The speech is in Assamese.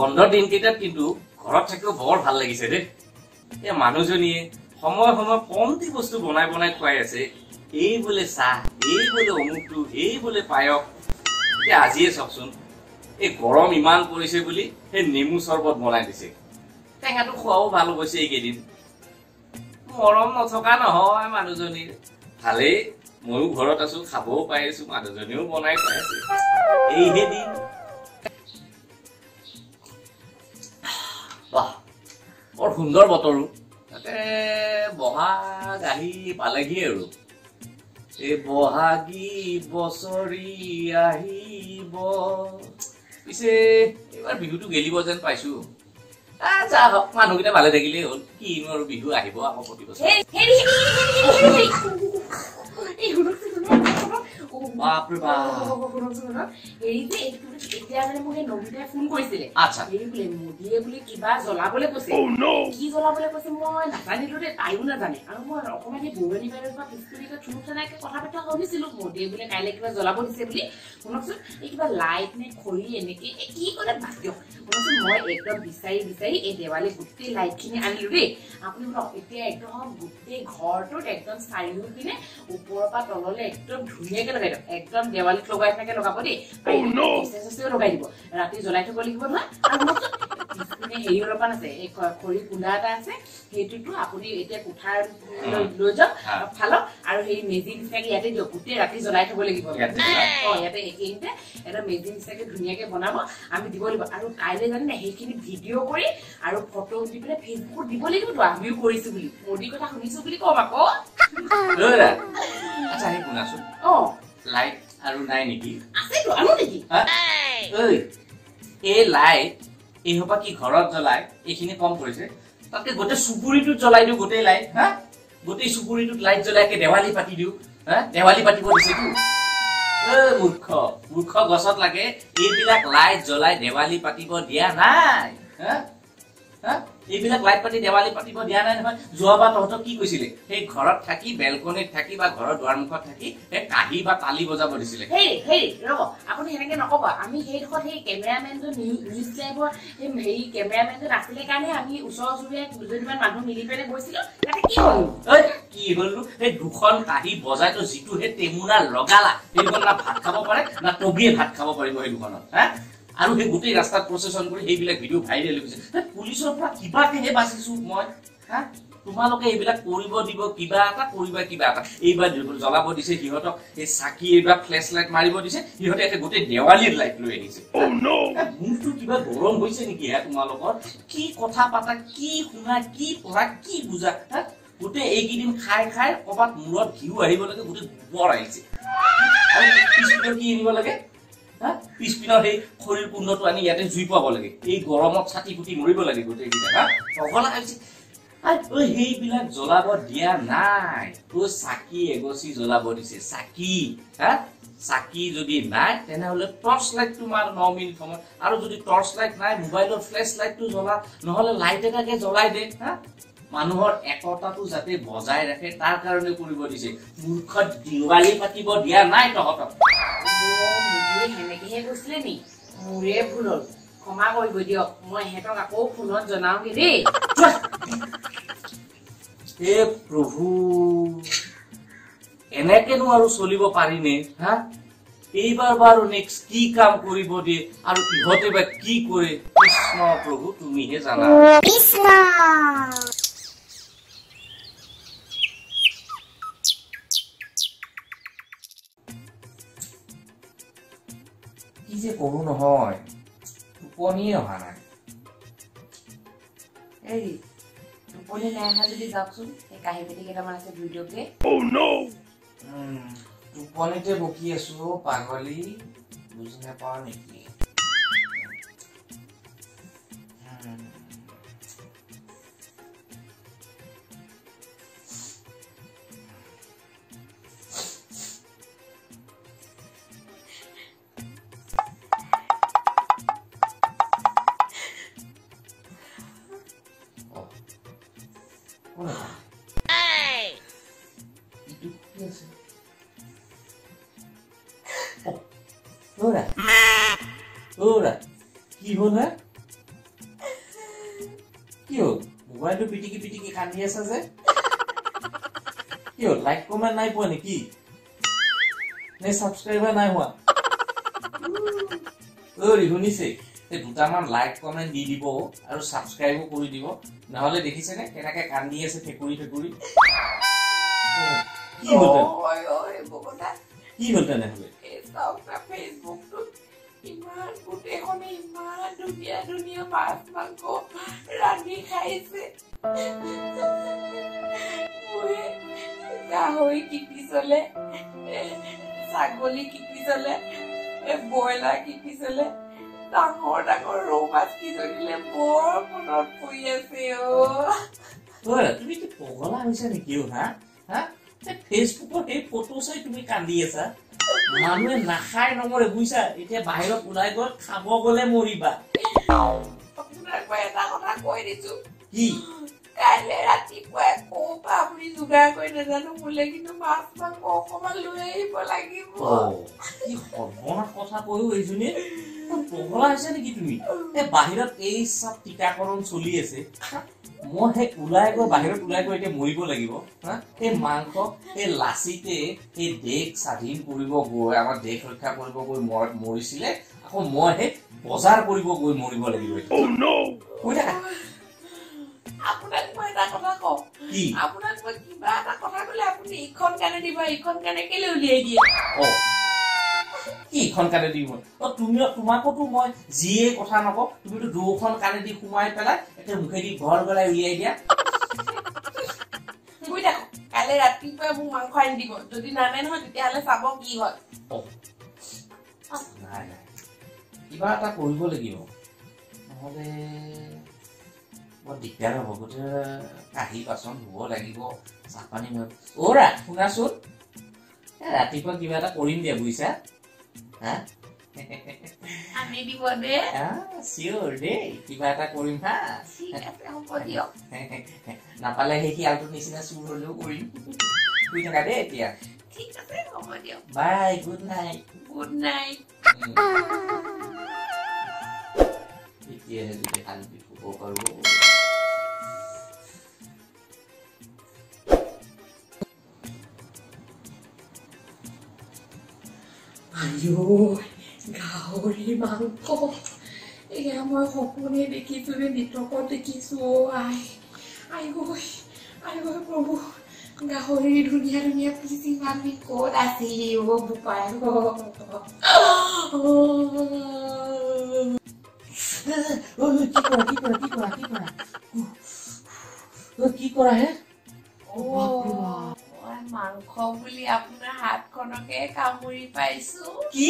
বন্ধৰ দিনকেইটাত কিন্তু ঘৰত থাকিও বৰ ভাল লাগিছে দেই এই মানুহজনীয়ে সময় সময় কমটি বস্তু বনাই বনাই খুৱাই আছে এই বোলে চাহ এই বোলে অমুকটো এই বোলে পায়স এতিয়া আজিয়ে চাওকচোন এই গৰম ইমান পৰিছে বুলি সেই নেমু চৰবত বনাই দিছে টেঙাটো খোৱাও ভাল হৈছে এইকেইদিন মৰম নথকা নহয় মানুহজনীৰ ভালেই ময়ো ঘৰত আছো খাবও পাই আছো মানুহজনীও বনাই খুৱাই আছে এইহে দিন বৰ সুন্দৰ বতৰো তাতে বহাগ আহি পালেহি আৰু এই বহাগী বছৰি আহিব পিছে এইবাৰ বিহুটো গেলিব যেন পাইছো যা হওক মানুহকেইটা ভালে থাকিলেই হ'ল কিনো আৰু বিহু আহিব আকৌ প্ৰতি বছৰ বাপৰে বাপ এই যে এতিয়া মানে মোক নবীতাই ফোন কৰিছিলে আচ্ছা এই বোলে মোদীয়ে বোলে কিবা জ্বলাবলৈ কৈছে কি জ্বলাবলৈ কৈছে মই নাজানিলো দেই তাইও নাজানে আৰু মই অকণমান বৰুৱানী বাইদেউৰ পৰা পিছপিলিকে থুনুকথনাকে কথা পাতা শুনিছিলো মোদীয়ে বোলে কাইলৈ কিবা জ্বলাব দিছে বুলি শুনকচোন এই কিবা লাইট নে খৰি এনেকে কি কৰে বাদ দিয়ক শুনকচোন মই একদম বিচাৰি বিচাৰি এই দেৱালী গোটেই লাইটখিনি আনিলো দেই আপুনি শুনক এতিয়া একদম গোটেই ঘৰটোত একদম চাৰিও পিনে ওপৰৰ পৰা তললৈ একদম ধুনীয়াকে লগাই দিয়ক একদম দেৱালীত লগাই থাকে লগাব দেই লগাই দিব ৰাতি জ্বলাই থব লাগিব নহয় আৰু পিছপিনে হেৰি অলপমান আছে এই খৰি কুন্দা এটা আছে সেইটোতো আপুনি এতিয়া কোঠাৰ লৈ যাওক ফালক আৰু সেই মেজি নিচিনাকে ইয়াতে দিয়ক গোটেই ৰাতি জ্বলাই থব লাগিব ইয়াতে এইখিনিতে এটা মেজি নিচিনাকে ধুনীয়াকে বনাব আমি দিব লাগিব আৰু কাইলৈ জানে সেইখিনি ভিডিঅ' কৰি আৰু ফটো দি পেলাই ফেচবুকত দিব লাগিবতো আমিও কৰিছো বুলি মোদীৰ কথা শুনিছো বুলি কম আকৌ আচ্ছা সেই শুনাচোন লাইট আৰু নাই নেকি আছেতো আনো নেকি এই লাইট এই হোপা কি ঘৰত জ্বলাই এইখিনি কম কৰিছে তাতকে গোটেই চুবুৰীটোত জ্বলাই দিওঁ গোটেই লাইট হা গোটেই চুবুৰীটোত লাইট জ্বলাইকে দেৱালী পাতি দিওঁ হা দেৱালী পাতিব দিছেতো মূৰ্খ মূৰ্খ গছত লাগে এইবিলাক লাইট জ্বলাই দেৱালী পাতিব দিয়া নাই হা এইবিলাক লাইট পাতি দেৱালী পাতিব দিয়া নাই নহয় যোৱাবাৰ তহঁতক কি কৈছিলে সেই ঘৰত থাকি বেলকনিত থাকি বা ঘৰৰ দুৱাৰমুখত থাকি সেই কাহি বা তালি বজাব দিছিলে হেৰি ৰ'ব আপুনি সেনেকে নকব আমি সেইডোখৰত সেই কেমেৰামেনটো নিউজ লাইভৰ হেৰি কেমেৰামেনটো নাছিলে কাৰণে আমি ওচৰ চুবুৰীয়া দুজনীমান মানুহ মিলি পেলাই গৈছিলো তাতে কি হ'ল সেই দুখন কাহি বজাইতো যিটো সেই টেমুনা লগালা সেইখন না ভাত খাব পাৰে না টবিয়ে ভাত খাব পাৰিব সেই দুখনত হা আৰু সেই গোটেই ৰাস্তাত প্ৰচেছন কৰি সেইবিলাক ভিডিঅ' ভাইৰেল হৈছে পুলিচৰ পৰা কিবাকেহে বাচিছো মই হা তোমালোকে এইবিলাক কৰিব দিব কিবা এটা কৰিবা কিবা এটা এইবাৰ জ্বলাব দিছে সিহঁতক এই চাকি এইবাৰ ফ্লেছ লাইট মাৰিব দিছে সিহঁতে একে গোটেই দেৱালীৰ লাইট লৈ আহিছে মুখটো কিবা গৰম হৈছে নেকি হা তোমালোকৰ কি কথা পাতা কি শুনা কি পঢ়া কি বুজা হা গোটেই এইকেইদিন খাই খাই ক'ৰবাত মূৰত ঘিউ আহিব লাগে গোটেই বৰ আহিছে আৰু পিছপিনৰ কি আনিব লাগে পিছপিনৰ সেই খৰিৰ কুণ্ডটো আনি ইয়াতে জুই পাব লাগে এই গৰমত ছাতি ফুটি মৰিব লাগে গোটেইকেইটা হা পগলা আহিছে সেইবিলাক জ্বলাব দিয়া নাই চাকি এগছি জ্বলাব দিছে চাকি হা চাকি যদি নাই তেনেহলে টৰ্চ লাইটটো মাৰ 9 মিনিট সময় আৰু যদি টৰ্চ লাইট নাই মোবাইলৰ ফ্লেছ লাইটটো জ্বলা নহলে লাইট এটাকে জ্বলাই দে হা মানুহৰ একতাটো যাতে বজাই ৰাখে তাৰ কাৰণে কৰিব দিছে মূৰ্খ দিৱালী পাতিব দিয়া নাই তহঁতক সেনেকেহে কৈছিলে নি মোৰে ভুল হ'ল ক্ষমা কৰিব দিয়ক মই সিহঁতক আকৌ ফোনত জনাওঁগে দেই হে প্ৰভু এনেকেনো আৰু চলিব পাৰিনে হা এইবাৰ বাৰু নেক্সট কি কাম কৰিব দিয়ে আৰু ইহঁতে বা কি কৰে কৃষ্ণ প্ৰভু তুমিহে জানা কৃষ্ণ কি যে কৰো নহয় টোপনিয়ে অহা নাই এই টোপনি নাই অহা যদি যাওকচোন এই কাহি পেটি কেইটামান আছে ভিডিঅ'কে টোপনিতে বকি আছো পাগলী বুজি নাপাওঁ নেকি কি হল মোবাইলটো পিটিকি পিটিকি কান্দি আছে যে কি লাইক কমেন্ট নাই পোৱা নেকি নে সাবস্ক্ৰাইবাৰ নাই হোৱা ওই শুনিছে তে দুটামান লাইক কমেন্ট দি দিব আৰু সাবস্ক্ৰাইবও কৰি দিব নহলে দেখিছে নে কেনেকৈ কান্দি আছে ফেকুৰি ফেকুৰি কি হ'ল ঐ বগতা কি হ'ল তেনেহলে এই চাওঁটা ফেচবুকটো ইমান গোটেইখনে ইমান ধুনীয়া ধুনীয়া মাছ মাংস ৰান্ধি খাইছে গাহৰি কিটি চলে ছাগলী কিটি চলে ব্ৰইলাৰ কিটি চলে ডাঙৰ ডাঙৰ ৰৌ মাছ কিজনীলে বৰ মনত পৰি আছে তুমি কি পগলা হৈছে নেকি হা হা ফেচবুকত এই ফটো চাই তুমি কান্দি আছা মানুহে নাখায় নমৰে বুইছা এতিয়া বাহিৰত ওলাই গৈ খাব গলে মৰিবা আপোনাক মই এটা কথা কৈ দিছো কি কাইলৈ ৰাতিপুৱাই ক'ৰপৰা আপুনি যোগাৰ কৰি নাজানো মোলে কিন্তু মাছ মাংস অকণমান লৈ আহিব লাগিব কি সৰ্বনাশ কথা কৈও এইজনী পগলা হৈছে নেকি তুমি বাহিৰত এই চব টীকাকৰণ চলি আছে মই সেই ওলাই গৈ বাহিৰত ওলাই গৈ এতিয়া মৰিব লাগিব সেই মাংস সেই লাচিতে সেই দেশ স্বাধীন কৰিব গৈ আমাৰ দেশ ৰক্ষা কৰিব গৈ মৰিছিলে আকৌ মই সেই বজাৰ কৰিব গৈ মৰিব লাগিব আপোনাক মই এটা কথা কওঁ আপোনাক মই কিবা এটা কথা ক'লে আপুনি ইখন কাণে দিব ইখন কাণে কেলে উলিয়াই দিয়ে কি ইখন কাণে দিব তোমাকোতো মই যিয়ে কথা নকওঁ তুমিতো দুখন কাণে দি সোমাই পেলাই এতিয়া মুখেদি ঘৰ গলাই উলিয়াই দিয়া গৈ থাকক কাইলৈ ৰাতিপুৱাই মোক মাংস আনি দিব যদি নানে নহয় তেতিয়াহ'লে চাব কি হয় নাই নাই কিবা এটা কৰিব লাগিব নহ'লে বৰ দিগদাৰ হ'ব গোটেই কাঁহী বাচন ধুব লাগিব চাহপানী অ'ৰা শুনাচোন ৰাতিপুৱা কিবা এটা কৰিম দিয়া বুজিছা হা আনি দিব দে চিয়ৰ দেই কিবা এটা কৰিম হা ঠিক আছে হ'ব দিয়ক নাপালে সেই শিয়ালটোৰ নিচিনা চুৰ হ'লেও কৰিম শুই থাকা দেই এতিয়া ঠিক আছে হ'ব দিয়ক বাই গুড নাইট এতিয়াহে যদি শান্তি শুব পাৰোঁ গাহৰি মাংস এয়া মই সপোনে দেখিছো নেটৱৰ্কত দেখিছো আই প্ৰভু গাহৰি ধুনীয়া ধুনীয়া পিচ ইমান ক'ত আছিল বোপাই কি কৰা হে মাংস বুলি আপোনাৰ হাতখনকে কামুৰি পাইছো কি